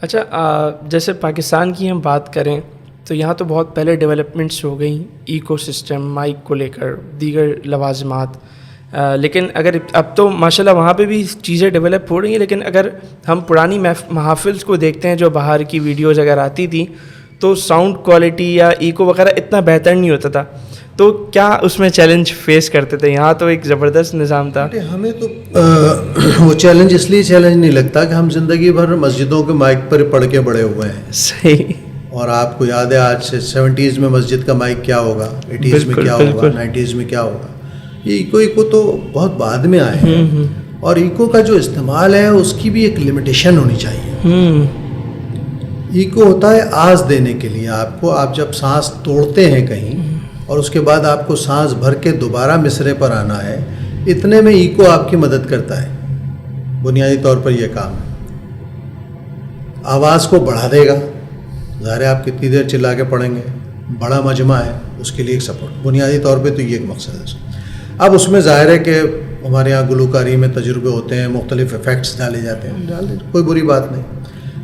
اچھا جیسے پاکستان کی ہم بات کریں تو یہاں تو بہت پہلے ڈیولپمنٹس ہو گئیں ایکو سسٹم مائک کو لے کر دیگر لوازمات، لیکن اگر اب تو ماشاءاللہ وہاں پہ بھی چیزیں ڈیولپ ہو رہی ہیں، لیکن اگر ہم پرانی محافل کو دیکھتے ہیں جو باہر کی ویڈیوز اگر آتی تھیں تو ساؤنڈ کوالٹی یا ایکو وغیرہ اتنا بہتر نہیں ہوتا تھا، تو کیا اس میں چیلنج فیس کرتے تھے؟ یہاں تو ایک زبردست نظام تھا. ہمیں تو وہ چیلنج اس لیے چیلنج نہیں لگتا کہ ہم زندگی بھر مسجدوں کے مائک پر پڑھ کے بڑے ہوئے ہیں. صحیح. اور آپ کو یاد ہے آج سے 70s میں مسجد کا مائک کیا ہوگا، 80s میں کیا ہوگا، 90s میں کیا ہوگا. یہ ایکو تو بہت بعد میں آئے ہیں، اور ایکو کا جو استعمال ہے اس کی بھی ایک لمیٹیشن ہونی چاہیے. ایکو ہوتا ہے آواز دینے کے لیے آپ کو، آپ جب سانس توڑتے ہیں کہیں اور اس کے بعد آپ کو سانس بھر کے دوبارہ مصرے پر آنا ہے، اتنے میں ایکو آپ کی مدد کرتا ہے. بنیادی طور پر یہ کام ہے، آواز کو بڑھا دے گا. ظاہر ہے آپ کتنی دیر چلا کے پڑھیں گے، بڑا مجمع ہے اس کے لیے ایک سپورٹ. بنیادی طور پہ تو یہ ایک مقصد ہے. اب اس میں ظاہر ہے کہ ہمارے یہاں گلوکاری میں تجربے ہوتے ہیں، مختلف افیکٹس ڈالے جاتے ہیں، کوئی بری بات نہیں.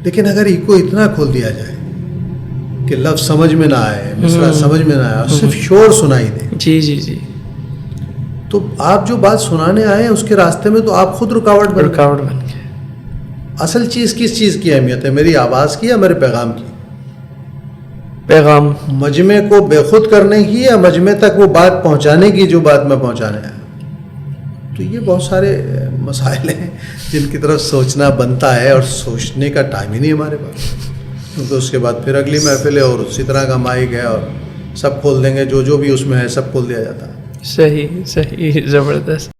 لیکن اگر ایکو اتنا کھول دیا جائے کہ لفظ سمجھ میں نہ آئے، مصرع سمجھ میں نہ آئے، اور صرف شور سنائی دے، جی جی جی، تو آپ جو بات سنانے آئے ہیں اس کے راستے میں تو آپ خود رکاوٹ بن گئے. اصل چیز کس چیز کی اہمیت ہے؟ میری آواز کی یا میرے پیغام کی؟ پیغام. مجمع کو بے خود کرنے کی یا مجمع تک وہ بات پہنچانے کی جو بات میں پہنچانے آیا؟ تو یہ بہت سارے مسائل ہیں جن کی طرف سوچنا بنتا ہے، اور سوچنے کا ٹائم ہی نہیں ہمارے پاس، کیونکہ اس کے بعد پھر اگلی محفل ہے اور اسی طرح کا مائک ہے اور سب کھول دیں گے، جو بھی اس میں ہے سب کھول دیا جاتا ہے. صحیح صحیح، زبردست.